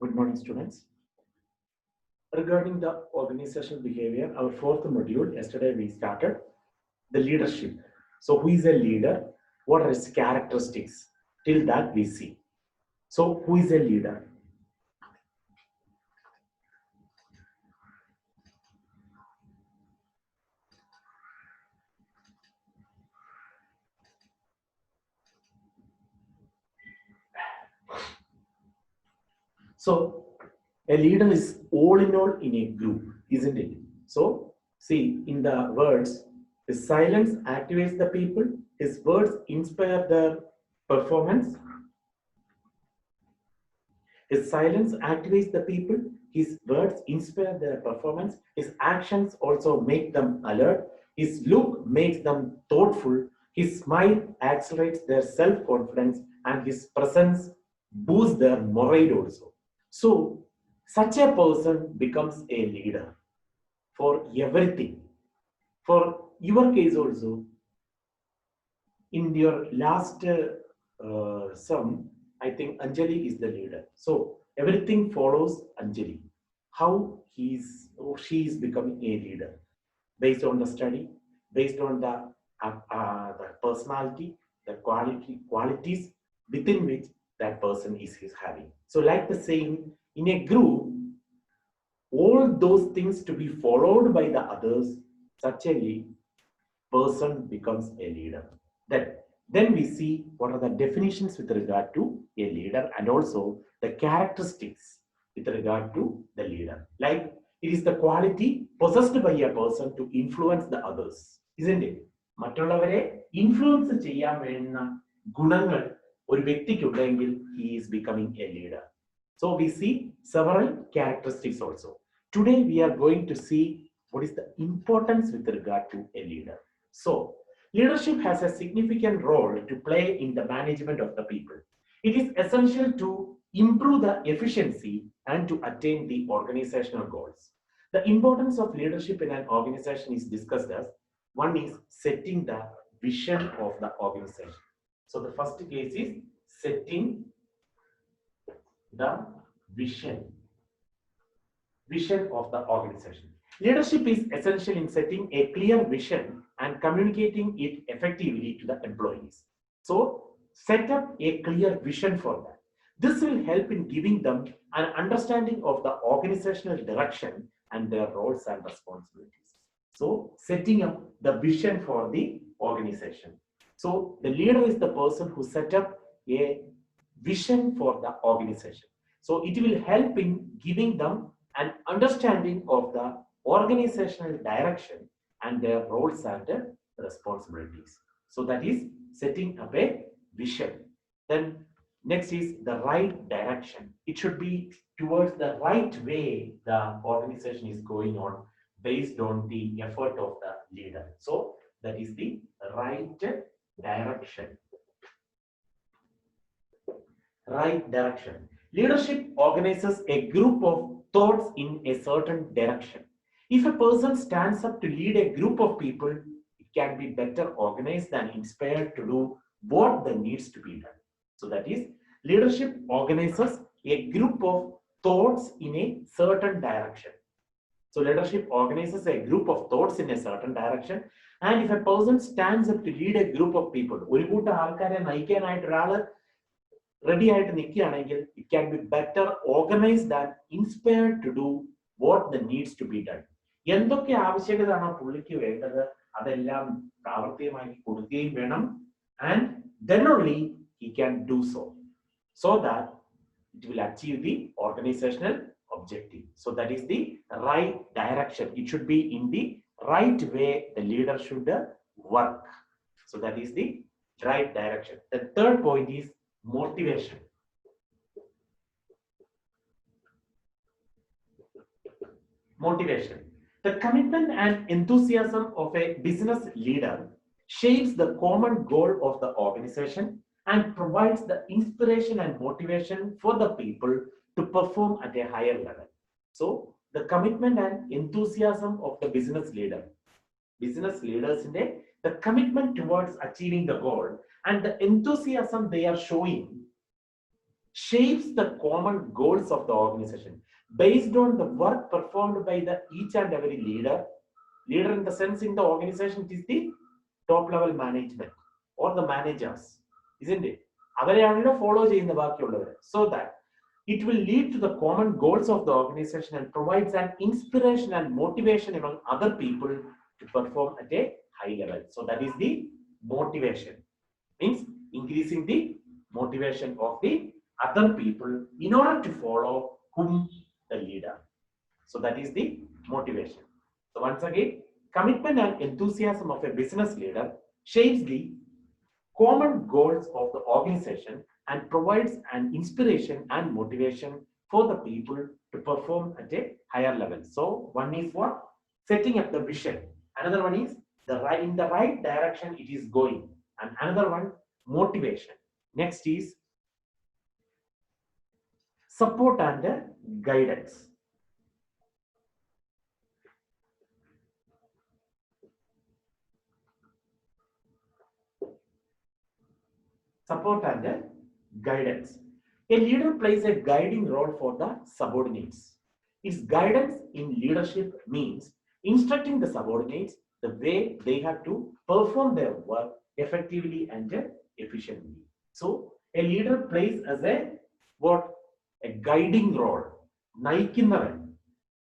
Good morning, students. Regarding the organizational behavior, our fourth module, yesterday we started the leadership. So, who is a leader? What are his characteristics? Till that we see. So, who is a leader? So, a leader is all in all in a group, isn't it? So, see, in the words, his silence activates the people, his words inspire their performance, his silence activates the people, his words inspire their performance, his actions also make them alert, his look makes them thoughtful, his smile accelerates their self confidence, and his presence boosts their morale also. So, such a person becomes a leader for everything. For your case also, in your last sum, I think Anjali is the leader. So everything follows Anjali. How he is or she is becoming a leader based on the study, based on the personality, the qualities within which that person is having. So, like the saying, in a group, all those things to be followed by the others, such a person becomes a leader. Then we see what are the definitions with regard to a leader and also the characteristics with regard to the leader. Like it is the quality possessed by a person to influence the others, isn't it? മറ്റുള്ളവരെ influence ചെയ്യാൻ വേണ്ടുന്ന ഗുണങ്ങൾ ഒരു വ്യക്തിക്കുണ്ടെങ്കിൽ he is becoming a leader. So we see several characteristics also. Today we are going to see what is the importance with regard to a leader. So, leadership has a significant role to play in the management of the people. It is essential to improve the efficiency and to attain the organizational goals. The importance of leadership in an organization is discussed as one is setting the vision of the organization. So, the first case is setting the vision of the organization. Leadership is essential in setting a clear vision and communicating it effectively to the employees. So, set up a clear vision for that. This will help in giving them an understanding of the organizational direction and their roles and responsibilities. So, setting up the vision for the organization. So, the leader is the person who set up a vision for the organization. So, it will help in giving them an understanding of the organizational direction and their roles and responsibilities. So that is setting up a vision. Then next is the right direction. It should be towards the right way the organization is going on based on the effort of the leader. So that is the right direction. Right direction. Leadership organizes a group of thoughts in a certain direction. If a person stands up to lead a group of people, it can be better organized and inspired to do what that needs to be done. So that is, leadership organizes a group of thoughts in a certain direction. So leadership organizes a group of thoughts in a certain direction. And if a person stands up to lead a group of people, ഒരു കൂട്ടം ആൾക്കാരെ നയിക്കാനായിട്ട് ഒരാള് ready ആയിട്ട് നിൽക്കുകയാണെങ്കിൽ it can be better organised and inspired to do what the needs to be done. എന്തൊക്കെ ആവശ്യകതയാണോ പുള്ളിക്ക് വേണ്ടത് അതെല്ലാം പ്രാവർത്തികമാക്കി കൊടുക്കുകയും വേണം. And then only he can do so that it will achieve the organizational objective. So that is the right direction. It should be in the right way the leader should work. So that is the right direction. The third point is motivation. The commitment and enthusiasm of a business leader shapes the common goal of the organization and provides the inspiration and motivation for the people to perform at a higher level. So, the commitment and enthusiasm of the business leaders in the commitment towards achieving the goal and the enthusiasm they are showing shapes the common goals of the organization based on the work performed by the each and every leader. Leader in the sense in the organization, it is the top level management or the managers, isn't it? അവരെയാണല്ലോ follow ചെയ്യുന്ന ബാക്കിയുള്ളവർ. So that it will lead to the common goals of the organization and provides an inspiration and motivation among other people to perform at a high level. So that is the motivation. Means increasing the motivation of the other people in order to follow whom the leader. So that is the motivation. So once again, commitment and enthusiasm of a business leader shapes the common goals of the organization and provides an inspiration and motivation for the people to perform at a higher level. So one is what? Setting up the vision. Another one is in the right direction it is going. And another one, motivation. Next is support and guidance. Support and guidance. A leader plays a guiding role for the subordinates. Its guidance in leadership means instructing the subordinates the way they have to perform their work effectively and efficiently. So a leader plays as a what? A guiding role, naikinnavan,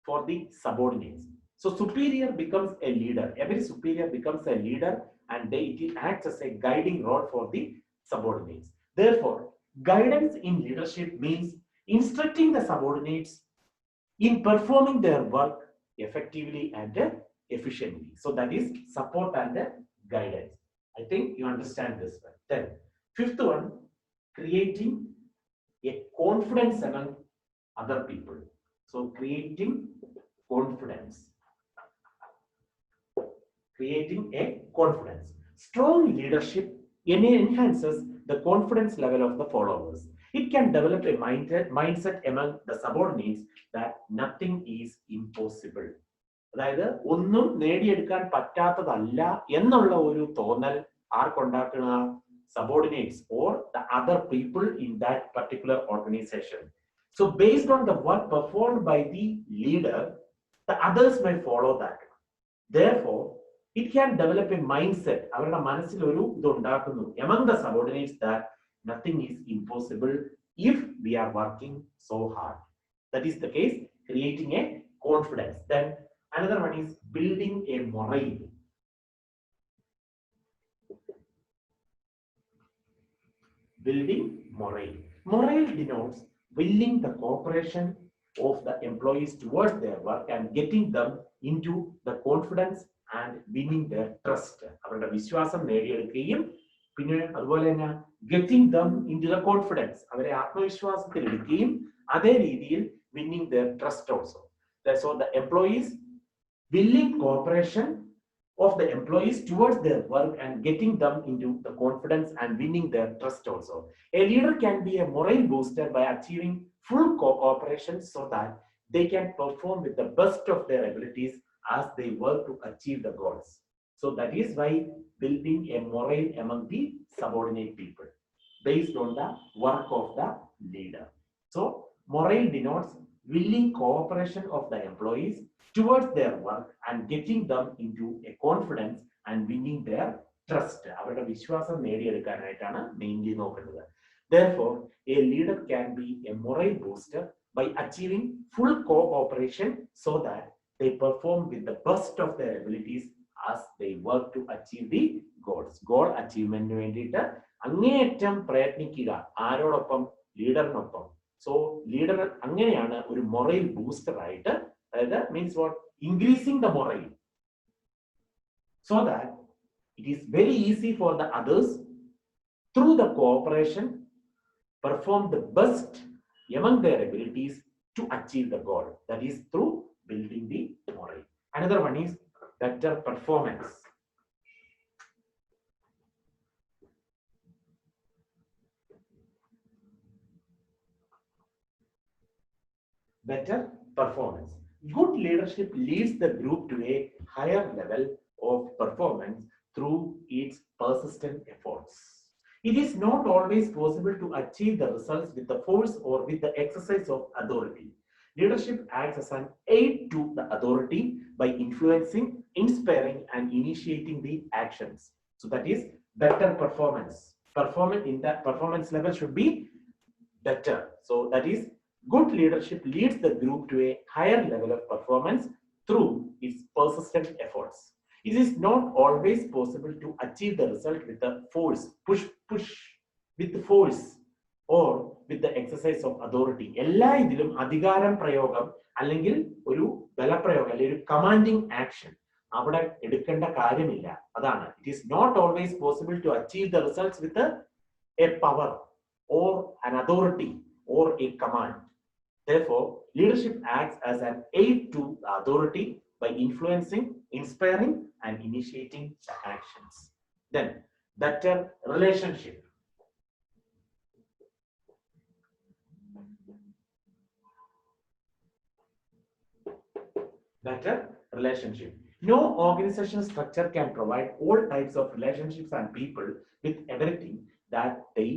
for the subordinates. So superior becomes a leader. Every superior becomes a leader, and it acts as a guiding role for the subordinates. Therefore, guidance in leadership means instructing the subordinates in performing their work effectively and efficiently. So that is support and guidance. I think you understand this one. Then, fifth one, creating a confidence among other people. So creating confidence. Creating a confidence. Strong leadership enhances the confidence level of the followers. It can develop a mindset among the subordinates that nothing is impossible. അതായത് ഒന്നും നേടിയെടുക്കാൻ പറ്റാത്തതല്ല എന്നുള്ള ഒരു തോന്നൽ ആർക്കുണ്ടാക്കുന്ന subordinates or the other people in that particular organization. So based on the work performed by the leader, the others may follow that. Therefore, it can develop a mindset അവരുടെ മനസ്സിൽ ഒരു ഇത് ഉണ്ടാക്കുന്നു among the subordinates that nothing is impossible if we are working so hard. That is the case, creating a confidence. Then another one is building a morale. Building morale. Morale denotes willing the cooperation of the employees towards their work and getting them into the confidence and winning their trust. അവരുടെ വിശ്വാസം നേടിയെടുക്കുകയും പിന്നെ അതുപോലെ തന്നെ getting them into the confidence, അവരെ ആത്മവിശ്വാസത്തിൽ എടുക്കുകയും അതേ രീതിയിൽ winning their trust also. So the employees willing cooperation of the employees towards their work and getting them into the confidence and winning their trust also. A leader can be a morale booster by achieving full cooperation so that they can perform with the best of their abilities as they work to achieve the goals. So that is why building a morale among the subordinate people based on the work of the leader. So morale denotes willing cooperation of the employees towards their work and getting them into a confidence and winning their trust. അവരുടെ വിശ്വാസം നേടിയെടുക്കാനായിട്ടാണ് mainly നോക്കുന്നത്. Therefore, a leader can be a morale booster by achieving full cooperation so that they perform with the best of their abilities as they work to achieve the goals. Goal achievement വേണ്ടിയിട്ട് അങ്ങേയറ്റം പ്രയത്നിക്കുക. ആരോടൊപ്പം? ലീഡറിനൊപ്പം. So leader അങ്ങനെയാണ് ഒരു morale booster ആയിട്ട്, that means what? Increasing the morale so that it is very easy for the others through the cooperation perform the best among their abilities to achieve the goal. That is through building the morale. Another one is better performance. Better performance. Good leadership leads the group to a higher level of performance through its persistent efforts. It is not always possible to achieve the results with the force or with the exercise of authority. Leadership acts as an aid to the authority by influencing, inspiring, and initiating the actions. So that is better performance. Performance in that performance level should be better. So that is good leadership leads the group to a higher level of performance through its persistent efforts. It is not always possible to achieve the result with the force, push with the force or with the exercise of authority. എല്ലാ ഇതിലും അധികാരം പ്രയോഗം അല്ലെങ്കിൽ ഒരു ബലപ്രയോഗം അല്ലെങ്കിൽ ഒരു commanding action അവിടെ എടുക്കേണ്ട കാര്യമില്ല. അതാണ്. It is not always possible to achieve the results with a power or an authority or a command. Therefore, leadership acts as an aid to the authority by influencing, inspiring, and initiating the actions. Then, better relationship. Better relationship. No organizational structure can provide all types of relationships and people with everything that they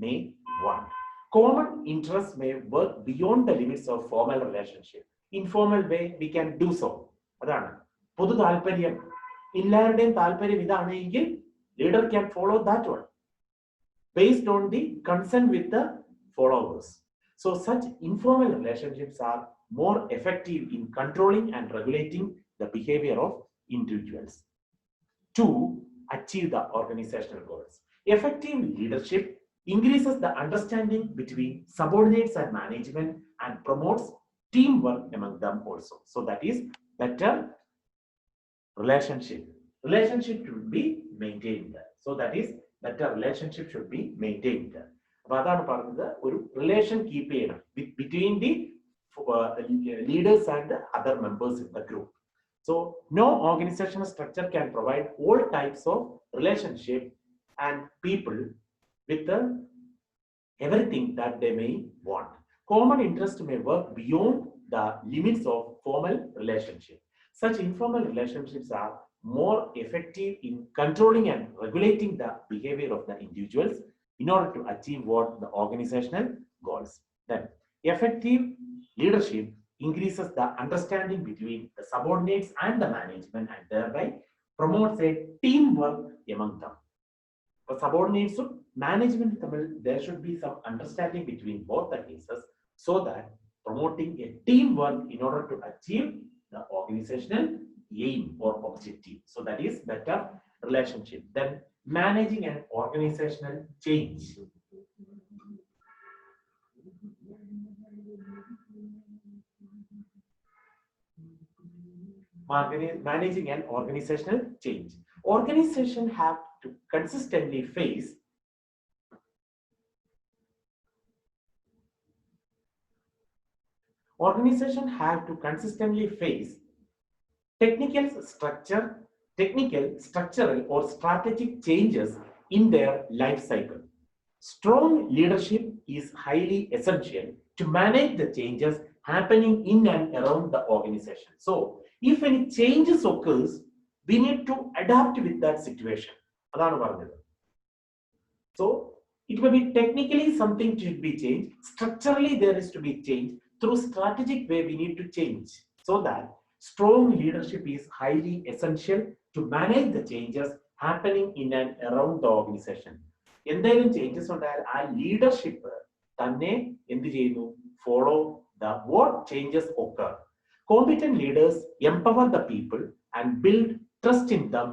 may want. Common interests may work beyond the limits of formal relationship. Informal way, we can do so. അതാണ് പൊതു താല്പര്യം. എല്ലാവരുടെയും താല്പര്യം ഇതാണെങ്കിൽ leader can follow that one based on the consent with the followers. So such informal relationships are more effective in controlling and regulating the behavior of individuals to achieve the organizational goals. Effective leadership increases the understanding between subordinates and management and promotes teamwork among them also. So that is better relationship. Relationship should be maintained. So that is better relationship should be maintained. അപ്പോൾ അതാണ് പറഞ്ഞത് ഒരു relation keep ചെയ്യണം between the leaders and other members in the group. So no organizational structure can provide all types of relationship and people with everything that they may want. Common interest may work beyond the limits of formal relationship. Such informal relationships are more effective in controlling and regulating the behavior of the individuals in order to achieve what the organizational goals. Then, effective leadership increases the understanding between the subordinates and the management and thereby promotes a teamwork among them. For subordinates, management, there should be some understanding between both the cases so that promoting a teamwork in order to achieve the organizational aim or objective. So that is better relationship. Then managing an organizational change. Managing an organizational change. Organization have to consistently face technical, structural, or strategic changes in their life cycle. Strong leadership is highly essential to manage the changes happening in and around the organization. So, if any changes occurs, we need to adapt with that situation. So, it may be technically something should be changed. Structurally, there is to be change. Through strategic way, we need to change so that strong leadership is highly essential to manage the changes happening in and around the organization. എന്തെങ്കിലും changes ഉണ്ടായാൽ ആ leadership തന്നെ എന്ത് ചെയ്യുന്നു follow the what changes occur. Competent leaders empower the people and build trust in them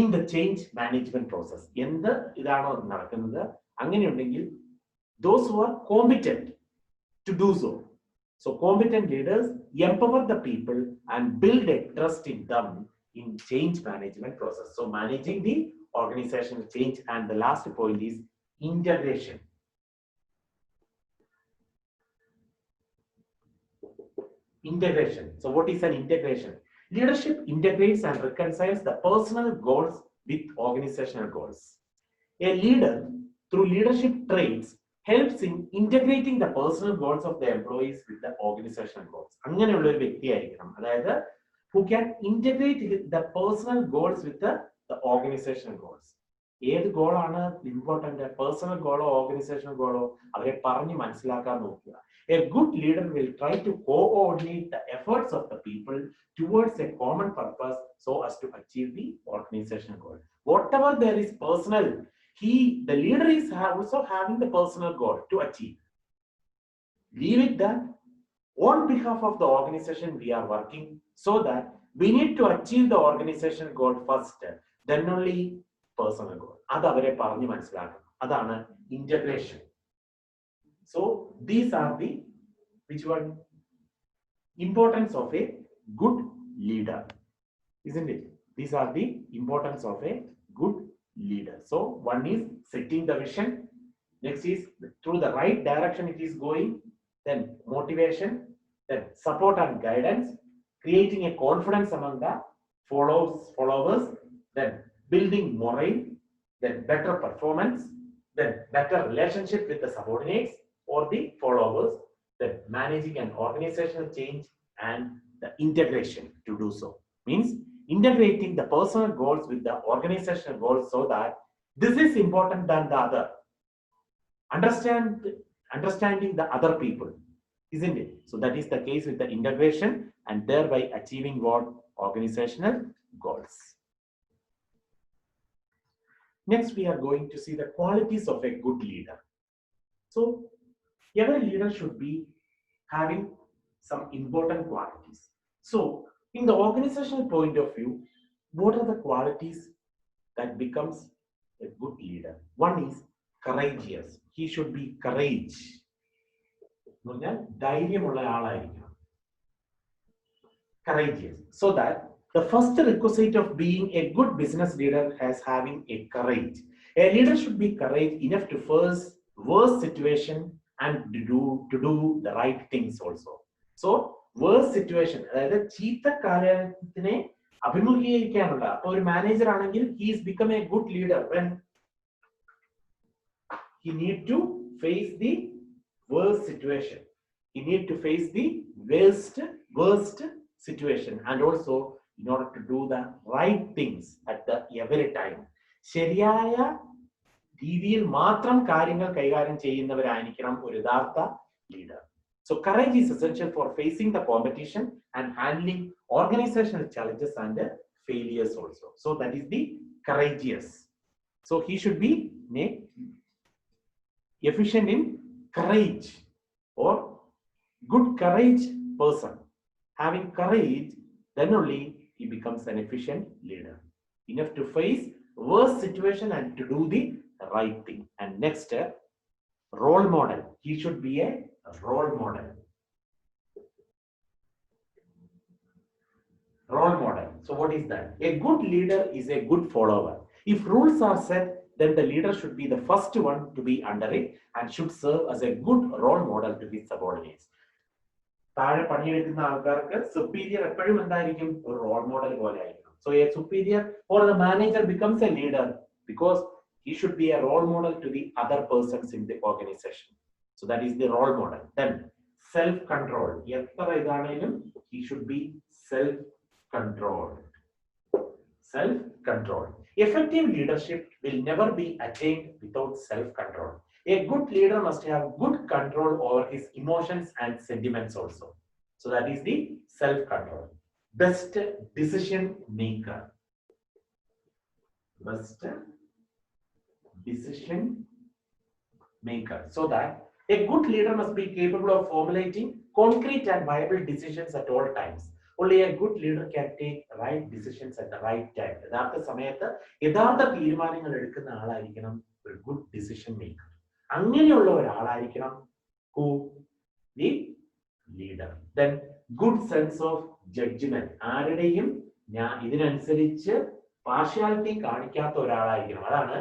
in the change management process. എന്ത് ഇതാണോ നടക്കുന്നത് അങ്ങനെയുണ്ടെങ്കിൽ those who are competent to do so. So competent leaders empower the people and build a trust in them in change management process. So managing the organizational change. And the last point is integration. Integration. So what is an integration? Leadership integrates and reconciles the personal goals with organizational goals. A leader, through leadership traits, helps in integrating the personal goals of the employees with the organizational goals. അങ്ങനെയുള്ള ഒരു വ്യക്തിയായിരിക്കണം. അതായത് who can integrate the personal goals with the the organizational goals. ഏത് ഗോളാണ് important, personal ഗോളോ organisational ഗോളോ, അവരെ പറഞ്ഞ് മനസ്സിലാക്കാൻ നോക്കുക. A good leader will try to coordinate the efforts of the people towards a common purpose so as to achieve the organizational goal. Whatever there is personal, the leader is also having the personal goal to achieve. Leave it that on behalf of the organization we are working, so that we need to achieve the organizational goal first, then only personal goal. അത് അവരെ പറഞ്ഞ് മനസ്സിലാക്കണം. അതാണ് integration. So these are the which one importance of a good leader, isn't it? These are the importance of a good leader. So one is setting the vision, next is through the right direction it is going, then motivation, then support and guidance, creating a confidence among the followers, then building morale, then better performance, then better relationship with the subordinates or the followers, then managing an organizational change, and the integration to do so. Means integrating the personal goals with the organizational goals, so that this is important than the other. Understanding the other people, isn't it? So that is the case with the integration, and thereby achieving what? Organizational goals. Next, we are going to see the qualities of a good leader. So every leader should be having some important qualities. So in the organizational point of view, what are the qualities that becomes a good leader? One is courageous. He should be courage. Courageous. So that the first requisite of being a good business leader has having a courage. A leader should be courage enough to face worst situation and to do the right things also. So worst situation, അതായത് ചീത്ത കാലത്തിനെ അഭിമുഖീകരിക്കാനുള്ള ഒരു manager ആണെങ്കിൽ he is become a good leader when he need to face the worst situation. He need to face the worst situation, and also in order to do the right things at the every time. ശരിയായ രീതിയിൽ മാത്രം കാര്യങ്ങൾ കൈകാര്യം ചെയ്യുന്നവരായിരിക്കണം ഒരു യഥാർത്ഥ leader. So courage is essential for facing the competition and handling organizational challenges and failures also. So that is the courageous. So he should be efficient in courage, or good courage person. Having courage, then only he becomes an efficient leader, enough to face worst situation and to do the right thing. And next, role model. He should be a role model. Role model. So what is that? A good leader is a good follower. If rules are set, then the leader should be the first one to be under it and should serve as a good role model to his subordinates. താഴെ പണിയെടുക്കുന്ന ആൾക്കാർക്ക് superior എപ്പോഴും എന്തായിരിക്കും? ഒരു role model പോലെ ആയിരിക്കും. So a superior or the manager becomes a leader because he should be a role model to the other persons in the organization. So that is the role model. Then self-control. എത്ര ഇതാണെങ്കിലും he should be self-controlled. Self-control. Effective leadership will never be attained without self-control. A good leader must have good control over his emotions and sentiments also. So that is the self-control. Best decision maker. Best decision maker. So that a good leader must be capable of formulating concrete and viable decisions at all times. Only a good leader can take right decisions at the right time. യഥാർത്ഥ സമയത്ത് യഥാർത്ഥ തീരുമാനങ്ങൾ എടുക്കുന്ന ആളായിരിക്കണം ഒരു good decision maker. അങ്ങനെയുള്ള ഒരാളായിരിക്കണം who the leader. Then good sense of judgment. ആരുടെയും ഇതിനനുസരിച്ച് partiality കാണിക്കാത്ത ഒരാളായിരിക്കണം. അതാണ്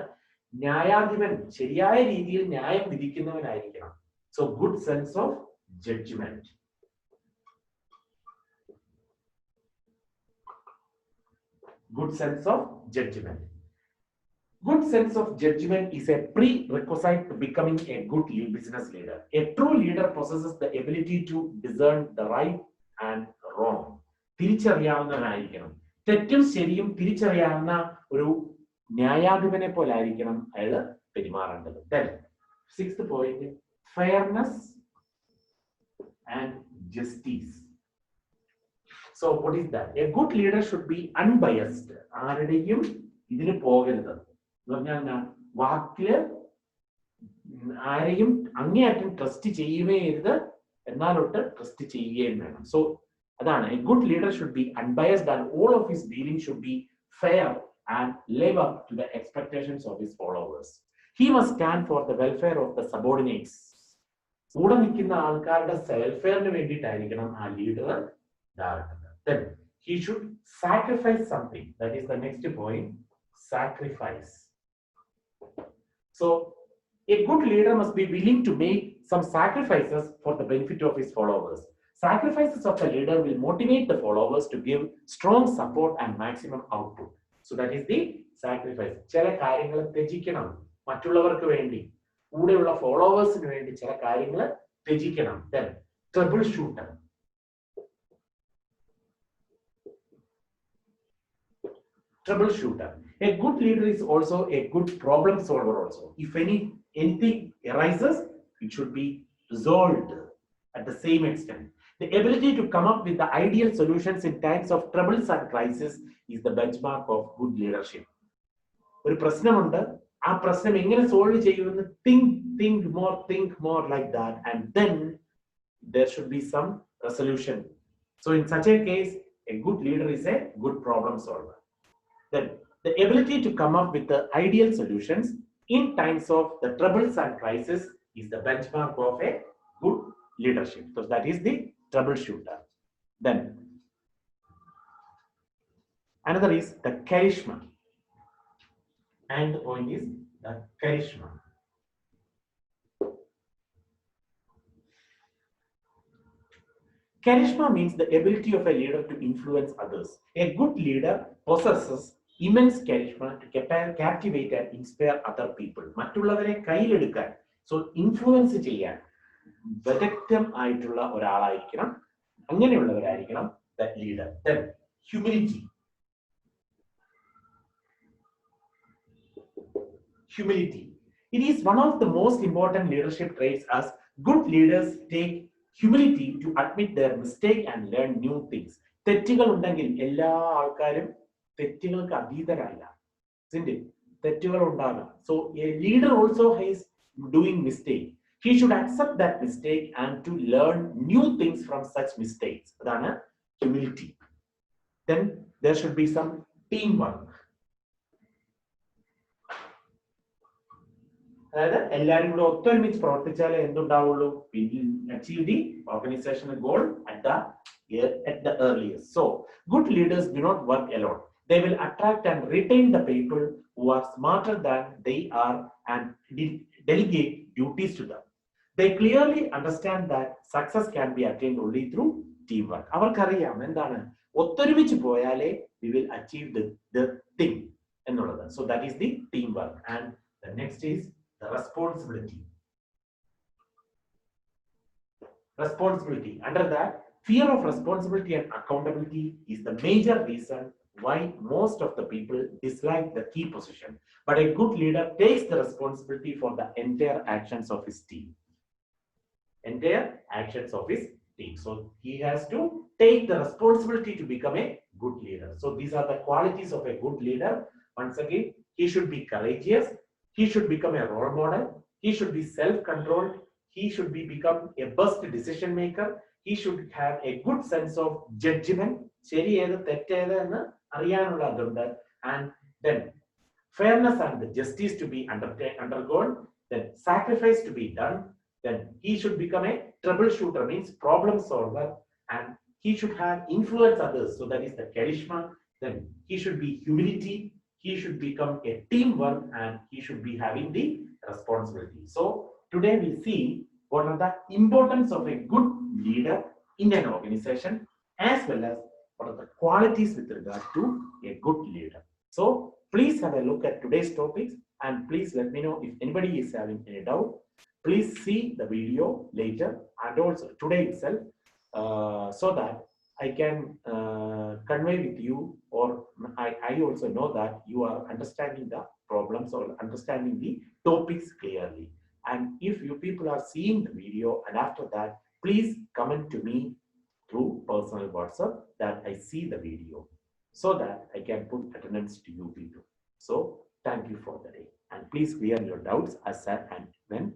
ന്യായാധിപൻ. ശരിയായ രീതിയിൽ ന്യായം വിധിക്കുന്നവനായിരിക്കണം. So good sense of judgment. Good sense of judgment. Good sense of judgment is a prerequisite to becoming a good business leader. A true leader possesses the ability to discern the right and wrong. തിരിച്ചറിയാവുന്നവനായിരിക്കണം. തെറ്റും ശരിയും തിരിച്ചറിയാവുന്ന ഒരു ന്യായാധിപനെ പോലെ ആയിരിക്കണം അയാൾ പെരുമാറേണ്ടത്. Then, sixth point, fairness and justice. So what is that? A good leader should be unbiased. ആരുടെയും ഇതിന് പോകരുത് എന്ന് പറഞ്ഞാൽ വാക്കില് ആരെയും അങ്ങേയറ്റം ട്രസ്റ്റ് ചെയ്യുകയേ ചെയ്യരുത്, എന്നാലൊട്ട് ട്രസ്റ്റ് ചെയ്യുകയും വേണം. സോ അതാണ്, a good leader should be unbiased and all of his dealings should be fair and live up to the expectations of his followers. He must stand for the welfare of the subordinates. കൂടെ നിൽക്കുന്ന ആൾക്കാരുടെ വെൽഫെയറിന് വേണ്ടിയിട്ടായിരിക്കണം ആ leader ഇതാകുന്നത്. Then he should sacrifice something. That is the next point, sacrifice. So a good leader must be willing to make some sacrifices for the benefit of his followers. Sacrifices of the leader will motivate the followers to give strong support and maximum output. So that is the sacrifice. ചില കാര്യങ്ങൾ ത്യജിക്കണം മറ്റുള്ളവർക്ക് വേണ്ടി, കൂടെയുള്ള ഫോളോവേഴ്സിന് വേണ്ടി ചില കാര്യങ്ങൾ ത്യജിക്കണം. Then troubleshooter. Troubleshooter. A good leader is also a good problem solver also. If anything arises, it should be resolved at the same extent. The ability to come up with the ideal solutions in times of troubles and crisis is the benchmark of good leadership. ഒരു പ്രശ്നമുണ്ട്, ആ പ്രശ്നം എങ്ങനെ solve ചെയ്യുമെന്ന് think more like that, and then there should be some resolution. So in such a case, a good leader is a good problem solver. Then the ability to come up with the ideal solutions in times of the troubles and crisis is the benchmark of a good leadership. So that is the troubleshooter. Then another is the charisma. And the point is the charisma. Charisma means the ability of a leader to influence others. A good leader possesses immense charisma to captivate and inspire other people. മറ്റുള്ളവരെ കയ്യിലെടുക്കാൻ, so influence ചെയ്യാൻ വിദഗ്ധം ആയിട്ടുള്ള ഒരാളായിരിക്കണം, അങ്ങനെയുള്ളവരായിരിക്കണം the leader. Then humility. Humility. It is one of the most important leadership traits, as good leaders take humility to admit their mistake and learn new things. തെറ്റുകൾ ഉണ്ടെങ്കിൽ എല്ലാ ആൾക്കാരും തെറ്റുകൾക്ക് അതീതരല്ല. തെറ്റുകൾ ഉണ്ടാകാം. So a leader also is doing mistake. He should accept that mistake and to learn new things from such mistakes. അതാണ് humility. Then there should be some teamwork. അതായത് എല്ലാവരും കൂടെ ഒത്തൊരുമിച്ച് പ്രവർത്തിച്ചാലേ എന്തുണ്ടാവുള്ളൂ, achieve the organizational goal at the earliest. So good leaders do not work alone. They will attract and retain the people who are smarter than they are and delegate duties to them. They clearly understand that success can be attained only through teamwork. അവർക്കറിയാം എന്താണ്, ഒത്തൊരുമിച്ച് പോയാലേ we will achieve the thing എന്നുള്ളത്. So that is the teamwork. And the next is the responsibility. Responsibility. Under that, fear of responsibility and accountability is the major reason why most of the people dislike the key position. But a good leader takes the responsibility for the entire actions of his team. Entire actions of his team. So he has to take the responsibility to become a good leader. So these are the qualities of a good leader. Once again, he should be courageous. He should become a role model. He should be self-controlled. He should become a best decision maker. He should have a good sense of judgment. And then fairness and the justice to be undergone. Then sacrifice to be done. Then he should become a troubleshooter, means problem solver. And he should have influence others. So that is the charisma. Then he should be humility. He should become a teamwork, and he should be having the responsibility. So today we see what are the importance of a good leader in an organization, as well as what are the qualities with regard to a good leader. So please have a look at today's topics, and please let me know if anybody is having any doubt. Please see the video later and also today itself, so that I can convey with you, or I also know that you are understanding the problems or understanding the topics clearly. And if you people are seeing the video and after that, please comment to me through personal WhatsApp that I see the video so that I can put attendance to you people. So thank you for the day. And please clear your doubts as and when